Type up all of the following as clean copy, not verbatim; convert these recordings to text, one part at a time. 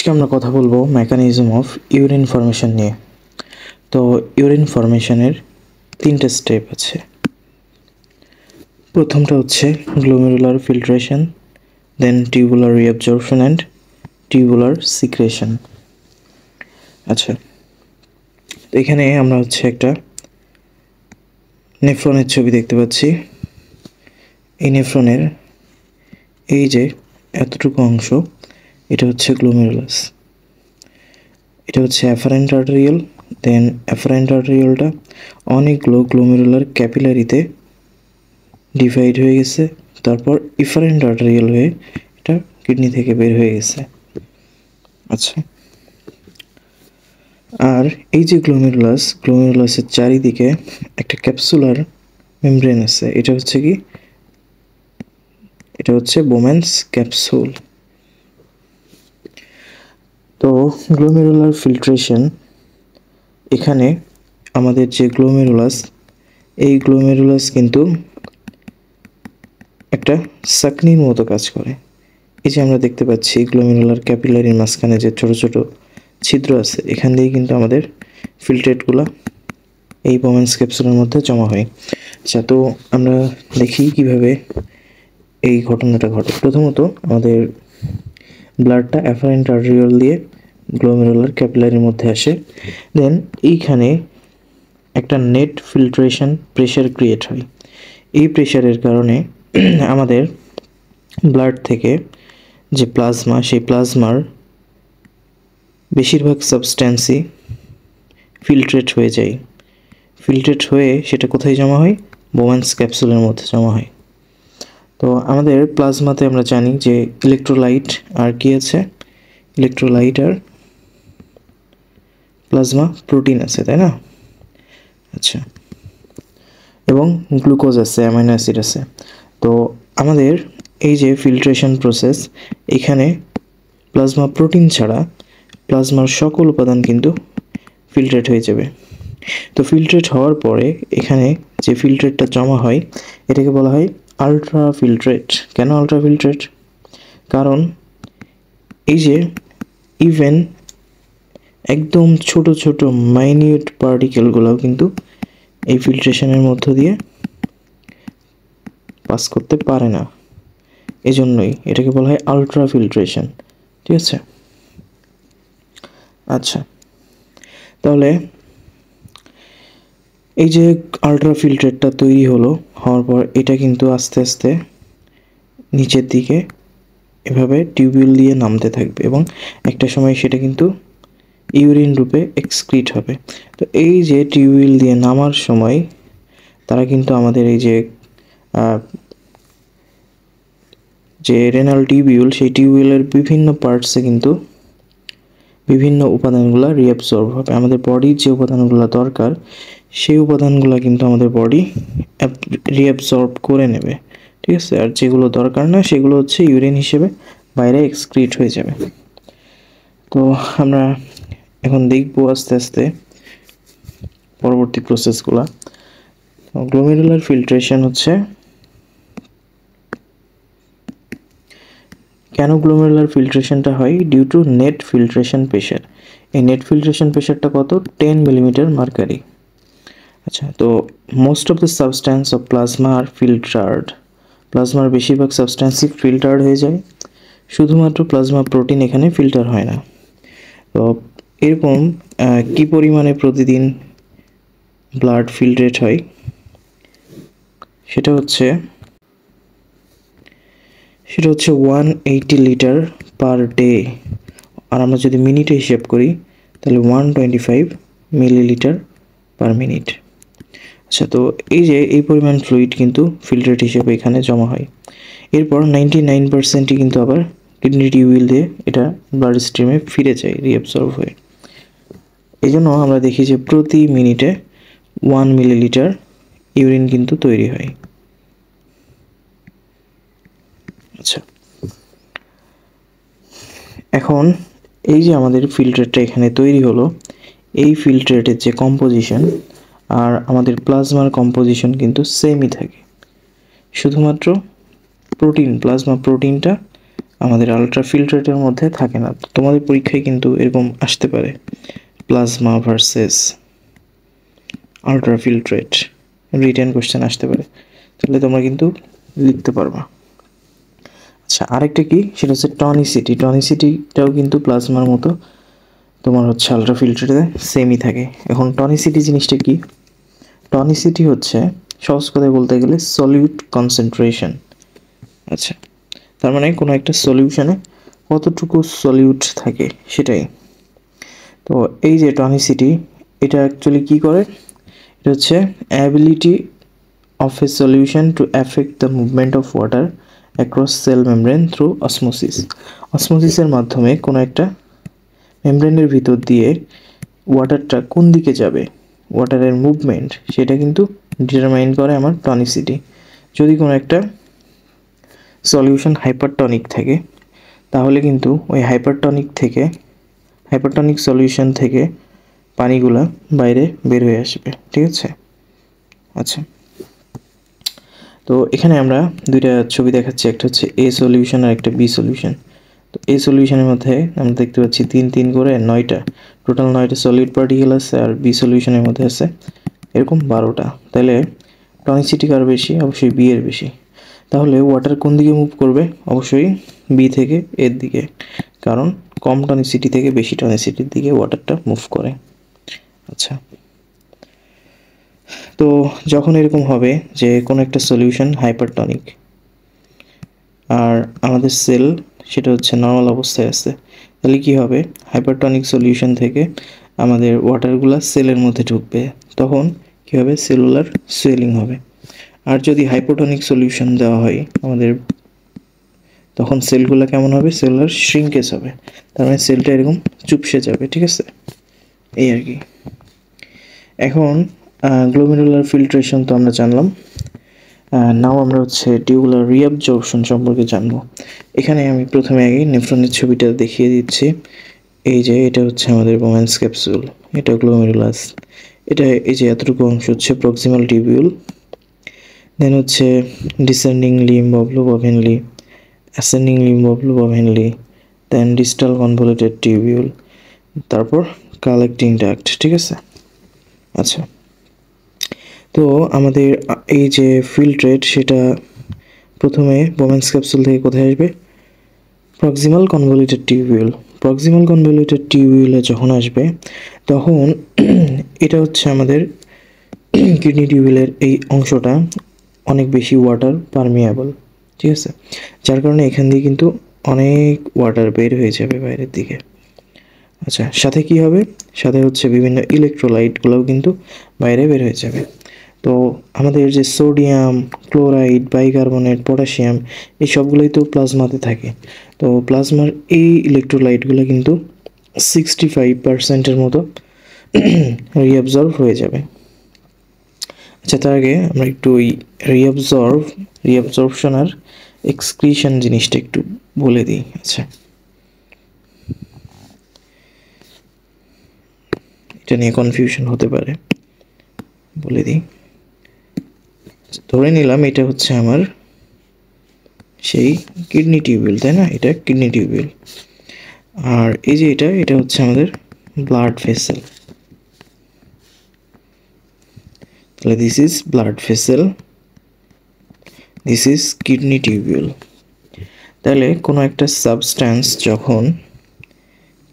আজকে আমরা কথা বলবো মেকানিজম অফ ইউরিন ফর্মেশন নিয়ে। তো ইউরিন ফর্মেশনের তিনটে স্টেপ আছে। প্রথমটা হচ্ছে glomerular filtration, then tubular reabsorption and tubular secretion. আচ্ছা, তো এখানে আমরা একটা নেফ্রনের ছবি দেখতে পাচ্ছি। এই নেফ্রনের এই যে এতটুকু অংশ, এটা হচ্ছে গ্লোমেরুলাস, এটা হচ্ছে অ্যাফারেন্ট আর্টেরিয়াল। দেন অ্যাফারেন্ট আর্টেরিয়ালটা অনেকগুলো গ্লোমেরুলার ক্যাপিলারিতে ডিভাইড হয়ে গেছে, তারপর ইফারেন্ট আর্টেরিয়াল হয়ে এটা কিডনি থেকে বের হয়ে গেছে। আচ্ছা, আর এই যে গ্লোমেরুলাসের চারিদিকে একটা ক্যাপসুলার মেমব্রেন আছে। এটা হচ্ছে কি? এটা হচ্ছে বোম্যান্স ক্যাপসুল। তো গ্লোমেরুলার ফিল্ট্রেশন, এখানে আমাদের যে গ্লোমেরুলাস, এই গ্লোমেরুলাস কিন্তু একটা সাকনির মতো কাজ করে। এই যে আমরা দেখতে পাচ্ছি গ্লোমেরুলার ক্যাপিলারির মাঝখানে যে ছোট ছোট ছিদ্র আছে, এখান দিয়ে কিন্তু আমাদের ফিল্ট্রেটগুলো এই বোম্যান্স ক্যাপসুলের মধ্যে জমা হয়। আচ্ছা, তো আমরা দেখি কিভাবে এই ঘটনাটা ঘটে। প্রথমত আমাদের ব্লাডটা অ্যাফারেন্ট আর্টেরিয়াল দিয়ে গ্লোমেরুলার ক্যাপিলারির মধ্যে আসে। দেন এইখানে একটা নেট ফিল্ট্রেশন প্রেশার ক্রিয়েট হয়। এই প্রেশারের কারণে আমাদের ব্লাড থেকে যে প্লাজমা, সেই প্লাজমার বেশিরভাগ সাবস্ট্যান্সই ফিল্ট্রেট হয়ে যায়। ফিল্ট্রেট হয়ে সেটা কোথায় জমা হয়? বোম্যান্স ক্যাপসুলের মধ্যে জমা হয়। তো আমাদের প্লাজমাতে আমরা জানি যে ইলেকট্রোলাইট আর কি আছে? ইলেকট্রোলাইট আর প্লাজমা প্রোটিন আছে, তাই না? আচ্ছা, এবং গ্লুকোজ আছে, অ্যামাইনো অ্যাসিড আছে। তো আমাদের এই যে ফিল্ট্রেশন প্রসেস, এখানে প্লাজমা প্রোটিন ছাড়া প্লাজমার সকল উপাদান কিন্তু ফিল্ট্রেট হয়ে যাবে। তো ফিল্ট্রেট হওয়ার পরে এখানে যে ফিল্ট্রেটটা জমা হয়, এটাকে বলা হয় আলট্রা ফিল্ট্রেট। কেন আলট্রা ফিল্ট্রেট? কারণ এই যে ইভেন একদম ছোট ছোট মাইনিউট পার্টিকেলগুলোও কিন্তু এই ফিল্ট্রেশনের মধ্য দিয়ে পাস করতে পারে না। এজন্যই এটাকে বলা হয় আলট্রা ফিল্ট্রেশন। ঠিক আছে? আচ্ছা, তাহলে এই যে আলট্রা ফিল্ট্রেটটা তৈরি হওয়ার পর এটা কিন্তু আস্তে আস্তে নিচের দিকে এভাবে টিউবিউল দিয়ে নামতে থাকবে এবং একটা সময় সেটা কিন্তু ইউরিন রূপে এক্সক্রিট হবে। তো এই যে টিউবিউল দিয়ে নামার সময় তারা কিন্তু আমাদের এই যে রেনাল টিউবিউল, সেই টিউবিউলের বিভিন্ন পার্টসে কিন্তু বিভিন্ন উপাদানগুলো রিঅ্যাবসর্ব হবে। আমাদের বডির যে উপাদানগুলো দরকার, সেই উপাদানগুলো কিন্তু আমাদের বডি রিঅ্যাবসর্ব করে নেবে। ঠিক আছে? আর যেগুলো দরকার না, সেগুলো হচ্ছে ইউরিন হিসেবে বাইরে এক্সক্রিট হয়ে যাবে। তো আমরা এখন দেখব আস্তে আস্তে পরবর্তী প্রসেসগুলো। গ্লোমেরুলার ফিল্ট্রেশন হচ্ছে, কেন গ্লোমেরুলার ফিল্ট্রেশনটা হয়? Due to net filtration pressure. এই নেট ফিল্ট্রেশন প্রেশারটা কত? 10 মিলিমিটার মার্কারি। আচ্ছা, তো most of the substance of plasma are filtered. প্লাজমার বেশিরভাগ সাবস্ট্যান্সই ফিল্টার্ড হয়ে যায়, শুধুমাত্র প্লাজমা প্রোটিন এখানে ফিল্টার হয় না। তো এরকম কি পরিমাণে প্রতিদিন ব্লাড ফিল্ট্রেট হয়? সেটা হচ্ছে 180 লিটার পার ডে। আর আমরা যদি মিনিটে হিসেব করি তাহলে 125 মিলিলিটার পার মিনিট। আচ্ছা, তো এই যে এই পরিমাণ ফ্লুইড কিন্তু ফিল্ট্রেট হিসেবে এখানে জমা হয়। এরপর 99%ই কিন্তু আবার কিডনি টিউবিউল দিয়ে এটা ব্লাড স্ট্রিমে ফিরে যায় রিঅ্যাবসর্ব হয়ে। এই জন্য আমরা দেখি যে প্রতি মিনিটে 1 মিলিলিটার ইউরিন কিন্তু তৈরি হয়। আচ্ছা, এখন এই যে আমাদের ফিল্ট্রেটটা এখানে তৈরি হলো, এই ফিল্ট্রেটের যে কম্পোজিশন আর আমাদের প্লাজমার কম্পোজিশন কিন্তু সেমই থাকে। শুধুমাত্র প্লাজমা প্রোটিনটা আমাদের আলট্রাফিলট্রেটের মধ্যে থাকে না। তোমাদের পরীক্ষায় কিন্তু এরকম আসতে পারে, প্লাজমা ভার্সেস আলট্রাফিলট্রেট রিটেন কোশ্চেন আসতে পারে, তাহলে তোমরা কিন্তু লিখতে পারবা। আচ্ছা, আরেকটা কি, সেটা হচ্ছে টনিসিটি। টনিসিটিটাও কিন্তু প্লাজমার মতো তোমার হচ্ছে আলট্রাফিলট্রেটে সেমই থাকে। এখন টনিসিটি জিনিসটা কি? টনিসিটি হচ্ছে সহজ কথায় বলতে গেলে সলিউট কনসেন্ট্রেশন। আচ্ছা, তার মানে কোনো একটা সলিউশনে কতটুকু সলিউট থাকে সেটাই। তো এই যে টনিসিটি, এটা অ্যাকচুয়ালি কী করে? এটা হচ্ছে ability of a solution to affect the movement of water across cell membrane through osmosis. অসমোসিসের মাধ্যমে কোনো একটা মেমব্রেনের ভিতর দিয়ে ওয়াটারটা কোন দিকে যাবে, ওয়াটারের মুভমেন্ট, সেটা কিন্তু ডিটারমাইন করে আমার টনিসিটি। যদি কোনো একটা সলিউশন হাইপারটনিক থাকে, তাহলে কিন্তু ওই হাইপারটনিক সলিউশন থেকে পানিগুলা বাইরে বের হয়ে আসবে, ঠিক আছে? আচ্ছা, তো এখানে আমরা দুইটা ছবি দেখাচ্ছি, একটা হচ্ছে এ সলিউশন আর একটা বি সলিউশন। তো এ সলিউশনের মধ্যে আমরা দেখতে পাচ্ছি 3 করে 9টা, টোটাল 9টা সলিড পার্টিকেল আছে, আর বি সলিউশনের মধ্যে আছে এরকম 12টা। তাহলে টনিসিটি কার বেশি? অবশ্যই বি এর বেশি। তাহলে ওয়াটার কোন দিকে মুভ করবে? অবশ্যই বি থেকে এর দিকে, কারণ কম টনিসিটি থেকে বেশি টনিসিটির দিকে ওয়াটারটা মুভ করে। আচ্ছা, তো যখন এরকম হবে যে কোনো একটা সলিউশন হাইপারটনিক আর আমাদের সেল সেটা হচ্ছে নর্মাল অবস্থায় আছে, তাহলে কি হবে? হাইপারটনিক সলিউশন থেকে আমাদের ওয়াটারগুলো সেলের মধ্যে ঢুকবে, তখন কী হবে? সেলুলার সুয়েলিং হবে। আর যদি হাইপোটনিক সলিউশন দেওয়া হয় আমাদের, তখন সেলগুলো কেমন হবে? সেলুলার শ্রিঙ্কেজ হবে, তার মানে সেলটা এরকম চুপসে যাবে, ঠিক আছে? এই আর কি। এখন গ্লোমেরুলার ফিল্ট্রেশন তো আমরা জানলাম, নাও আমরা হচ্ছে টিউবুলার রিঅ্যাবজর্পশন সম্পর্কে জানবো। এখানে আমি প্রথমে আগে নেফ্রনের ছবিটা দেখিয়ে দিচ্ছি। এই যে এটা হচ্ছে আমাদের বোম্যান্স ক্যাপসুল, এটা গ্লোমেরুলাস, এটা এই যে এতটুকু অংশ হচ্ছে প্রক্সিমাল টিউবিউল, দেন হচ্ছে descending limb of loop of Henle, ascending limb of loop of Henle, then distal convoluted tubule, তারপর কালেক্টিং ডাক্ট, ঠিক আছে? আচ্ছা, তো আমাদের এই যে ফিল্ট্রেট সেটা প্রথমে বোম্যান্স ক্যাপসুল থেকে কোথায় আসবে? Proximal convoluted tubule. Proximal convoluted টিউবিউলে যখন আসবে, তখন এটা হচ্ছে আমাদের কিডনি টিউবিউলের এই অংশটা অনেক বেশি ওয়াটার পারমিয়াবল, ঠিক আছে? যার কারণে এখান দিয়ে কিন্তু অনেক ওয়াটার বের হয়ে যাবে বাইরের দিকে। আচ্ছা, সাথে কি হবে? সাথে হচ্ছে বিভিন্ন ইলেকট্রোলাইটগুলোও কিন্তু বাইরে বের হয়ে যাবে। তো আমাদের যে সোডিয়াম, ক্লোরাইড, বাইকার্বনেট, পটাশিয়াম, এই সবগুলোই তো প্লাজমাতে থাকে। তো প্লাজমার এই ইলেকট্রোলাইটগুলো কিন্তু 65%-এর মতো রিঅ্যাবজর্ব হয়ে যাবে। আচ্ছা, তার আগে আমরা একটু ওই রিঅ্যাবজর্পশন আর এক্সক্রিশন জিনিসটা একটু বলে দিই। আচ্ছা, এটা নিয়ে কনফিউশন হতে পারে, বলে দিই। ধরে নিলাম এটা হচ্ছে আমার সেই কিডনি টিউবিউল, তাই না? এটা কিডনি টিউবিউল, আর এই যে এটা হচ্ছে আমাদের ব্লাড ভেসেল। তাহলে this is blood vessel, this is kidney tubule. তাহলে কোনো একটা সাবস্ট্যান্স যখন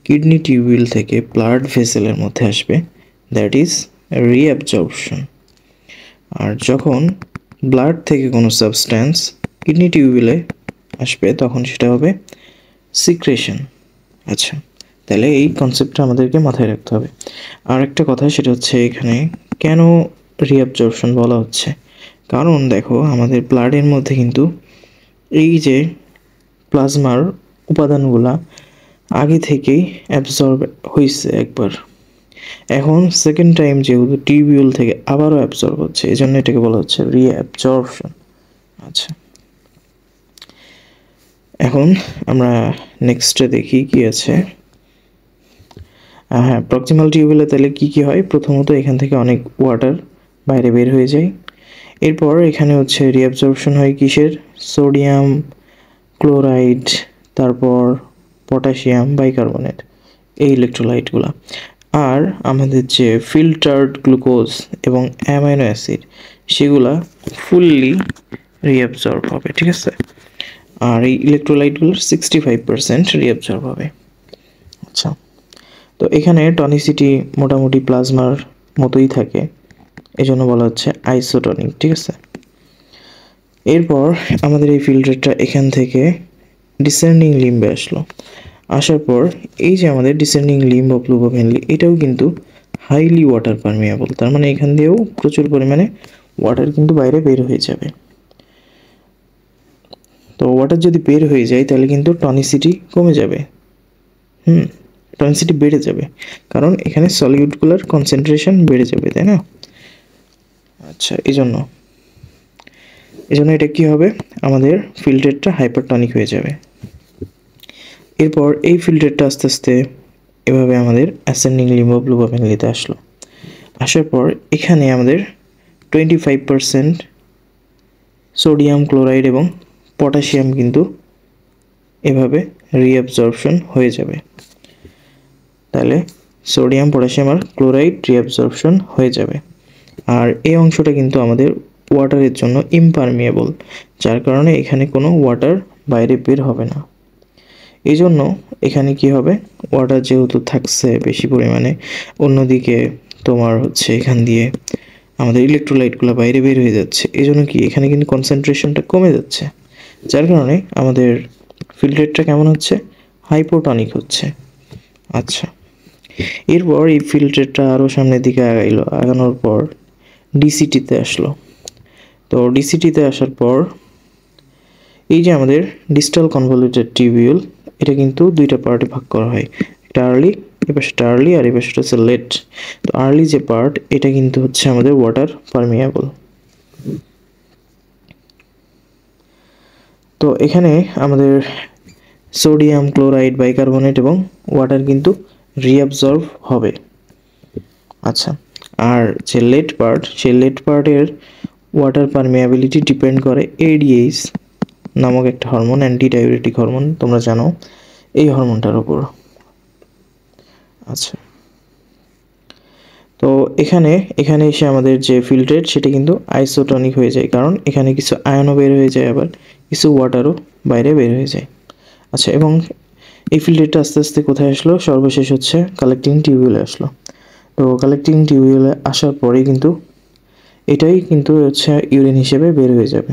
কিডনি টিউবিউল থেকে ব্লাড ভেসেলের মধ্যে আসবে, দ্যাট ইজ রিঅ্যাবজর্পশন। আর যখন ব্লাড থেকে কোনো সাবস্ট্যান্স কিডনি টিউবিউলে আসবে, তখন সেটা হবে সিক্রেশন। আচ্ছা, তাহলে এই কনসেপ্টটা আমাদেরকে মাথায় রাখতে হবে। আর একটা কথা, সেটা হচ্ছে এখানে কেন রিঅ্যাবজর্পশন বলা হচ্ছে, কারণ দেখো আমাদের ব্লাডের মধ্যে কিন্তু এই যে প্লাজমার উপাদানগুলা আগে থেকেই অ্যাবজর্ব হয়েছে একবার, এখন সেকেন্ড টাইম যেহেতু টিউবিউল থেকে আবারও অ্যাবজর্ব হচ্ছে, এই জন্য এটাকে বলা হচ্ছে রিঅ্যাবজর্পশন। আচ্ছা, এখন আমরা নেক্সটে দেখি কি আছে। হ্যাঁ, প্রক্সিমাল টিউবিউলে তাহলে কী কী হয়? প্রথমত এখান থেকে অনেক ওয়াটার বাইরে বের হয়ে যায়। এরপর এখানে হচ্ছে রিঅ্যাবজর্পশন হয় কিসের? সোডিয়াম, ক্লোরাইড, তারপর পটাশিয়াম বাইকার্বনেট, এই ইলেকট্রোলাইটগুলো। আর আমাদের যে ফিল্টার্ড গ্লুকোজ এবং অ্যামাইনো অ্যাসিড সেগুলা ফুললি রিঅ্যাবজর্ব হবে, ঠিক আছে। আর এই ইলেকট্রোলাইটগুলোর 65% রিঅ্যাবজর্ব হবে। আচ্ছা, তো এখানে টনিসিটি মোটামুটি প্লাজমার মতোই থাকে, এজন্য বলা হচ্ছে আইসোটনিক, ঠিক আছে। এরপর আমাদের এই ফিল্টারটা এখান থেকে ডিসেন্ডিং লিম্বে আসলো। আসার পর এই যে আমাদের ডিসেন্ডিং লিম্ব অফ লুবা ভ্যানলি, এটাও কিন্তু হাইলি ওয়াটার পারমিয়েবল, তার মানে এখান দিয়েও প্রচুর পরিমাণে ওয়াটার কিন্তু বাইরে বের হয়ে যাবে। তো ওয়াটার যদি বের হয়ে যায় তাহলে কিন্তু টনিসিটি কমে যাবে, টনিসিটি বেড়ে যাবে, কারণ এখানে সলিউডগুলোর কনসেন্ট্রেশন বেড়ে যাবে, তাই না। আচ্ছা, এই জন্য এটা কি হবে, আমাদের ফিল্টারটা হাইপারটনিক হয়ে যাবে। এরপর এই ফিল্টারটা আস্তে আস্তে এভাবে আমাদের অ্যাসেন্ডিং লিম্ব অফ লুবা ভ্যানলিতে আসলো। আসার পর এখানে আমাদের 25% সোডিয়াম ক্লোরাইড এবং পটাশিয়াম কিন্তু এভাবে রিঅ্যাবজর্পশন হয়ে যাবে। তাহলে সোডিয়াম, পটাশিয়াম আর ক্লোরাইড রিঅ্যাবজর্পশন হয়ে যাবে। আর এই অংশটা কিন্তু আমাদের ওয়াটারের জন্য ইমপারমিয়েবল, যার কারণে এখানে কোনো ওয়াটার বাইরে বের হবে না। এই জন্য এখানে কি হবে, ওয়াটার যেহেতু থাকছে বেশি পরিমাণে, অন্যদিকে তোমার হচ্ছে এখান দিয়ে আমাদের ইলেকট্রোলাইটগুলো বাইরে বের হয়ে যাচ্ছে, এই জন্য কি এখানে কিন্তু কনসেন্ট্রেশনটা কমে যাচ্ছে, যার কারণে আমাদের ফিল্টারটা কেমন হচ্ছে, হাইপোটনিক হচ্ছে। আচ্ছা, এরপর এই ফিল্টারটা আরও সামনের দিকে আগানোর পর ডিসিটিতে আসলো। তো ডিসিটিতে আসার পর এই যে আমাদের ডিস্টাল কনভলিউটেড টিউবিউল, এটা কিন্তু দুইটা পার্টে ভাগ করা হয়, একটা আর্লি, এই পাশটা আর্লি আর এই পাশটা হচ্ছে লেট। তো আর্লি যে পার্ট, এটা কিন্তু হচ্ছে আমাদের ওয়াটার পারমিয়েবল। তো এখানে আমাদের সোডিয়াম ক্লোরাইড, বাইকার্বনেট এবং ওয়াটার কিন্তু রিঅ্যাবজর্ব হবে। আচ্ছা, আর যে লেট পার্ট, সেই লেট পার্টের ওয়াটার পারমিয়াবিলিটি ডিপেন্ড করে এডিএইচ নামক একটা হরমোন, অ্যান্টি ডায়ুরেটিক হরমোন, তোমরা জানো এই হরমোনটার উপর। আচ্ছা, তো এখানে এসে আমাদের যে ফিল্টার সেটা কিন্তু আইসোটনিক হয়ে যায়, কারণ এখানে কিছু আয়নও বের হয়ে যায়, আবার কিছু ওয়াটারও বাইরে বের হয়ে যায়। আচ্ছা, এবং এই ফিল্টারটা আস্তে আস্তে কোথায় আসলো, সর্বশেষ হচ্ছে কালেক্টিং টিউবওয়েলে আসলো। তো কালেক্টিং টিউবওয়েলে আসার পরে কিন্তু এটাই কিন্তু হচ্ছে ইউরিন হিসেবে বের হয়ে যাবে।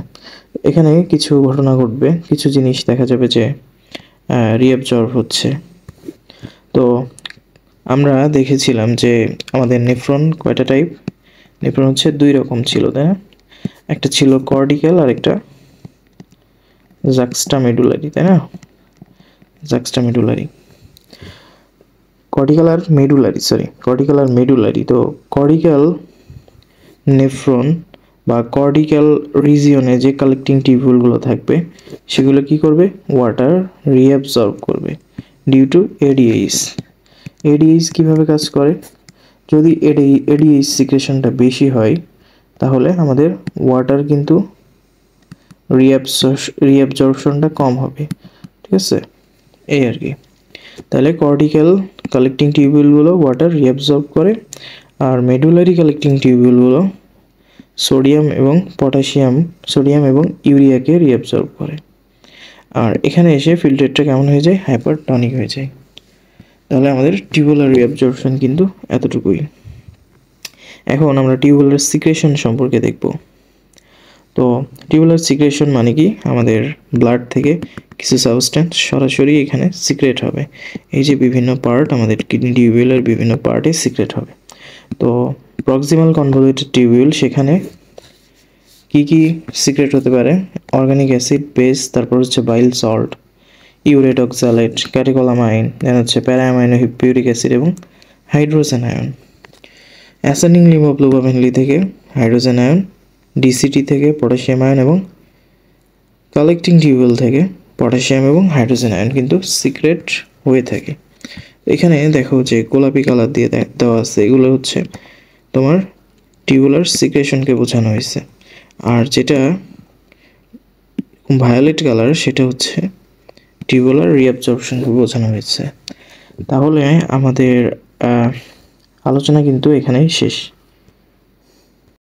এখানে কিছু ঘটনা ঘটবে, কিছু জিনিস দেখা যাবে যে রিঅ্যাবজর্ব হচ্ছে। তো আমরা দেখেছিলাম যে আমাদের নেফ্রন কয়টা টাইপ, নেফ্রন হচ্ছে দুই রকম ছিল, তাই না। একটা ছিল কর্টিক্যাল আর একটা জাক্সটামেডুলারি, তাই না, জাক্সটামেডুলারি। কর্টিক্যাল আর মেডুলারি। তো কর্টিক্যাল নেফ্রন বা কর্টিক্যাল রিজিয়নে যে কালেক্টিং টিউবুলগুলো থাকবে সেগুলো কি করবে, ওয়াটার রিঅ্যাবজর্ব করবে ডিউ টু এডিএইচ। এডিএইচ কীভাবে কাজ করে, যদি এডিএইচ সিক্রেশনটা বেশি হয় তাহলে আমাদের ওয়াটার কিন্তু রিঅ্যাবজর্পশনটা কম হবে, ঠিক আছে, এই আর কি। তাহলে কর্টিক্যাল কালেক্টিং টিউবুলগুলো ওয়াটার রিঅ্যাবজর্ব করে, আর মেডুলারি কালেক্টিং টিউবুলগুলো সোডিয়াম এবং ইউরিয়াকে রিঅ্যাবজর্ব করে। আর এখানে এসে ফিল্টারটা কেমন হয়ে যায়, হাইপারটনিক হয়ে যায়। তাহলে আমাদের টিউবুলার রিঅ্যাবজর্পশন কিন্তু এতটুকুই। এখন আমরা টিউবুলার সিক্রেশন সম্পর্কে দেখব। তো টিউবুলার সিক্রেশন মানে কি, আমাদের ব্লাড থেকে কিছু সাবস্টেন্স সরাসরি এখানে সিক্রেট হবে। এই যে বিভিন্ন পার্ট, আমাদের কিডনি টিউবুলের বিভিন্ন পার্টে সিক্রেট হবে। তো প্রক্সিমাল কনভলিউটেড টিউবুল, সেখানে কি কি সিক্রেট হতে পারে, অর্গানিক অ্যাসিড, বেস, তারপর হচ্ছে bile salt, urate oxalate, catecholamine, then হচ্ছে প্যারাঅ্যামাইনো পিউরিক অ্যাসিড এবং hydrogen ion. Ascending limb of loop of Henle থেকে হাইড্রোজেন আয়ন, ডিসিটি থেকে পটাশিয়াম আয়ন এবং কালেক্টিং টিউবওয়েল থেকে পটাশিয়াম এবং হাইড্রোজেন আয়ন কিন্তু সিক্রেট হয়ে থাকে। এখানে দেখো যে গোলাপি কালার দিয়ে দেওয়া আছে, এগুলো হচ্ছে তোমার টিউবুলার সিক্রেশনকে বোঝানো হয়েছে। আর যেটা ভায়োলেট কালার সেটা হচ্ছে টিউবুলার রিঅ্যাবজর্পশনকে বোঝানো হয়েছে। তাহলে আমাদের আলোচনা কিন্তু এখানেই শেষ।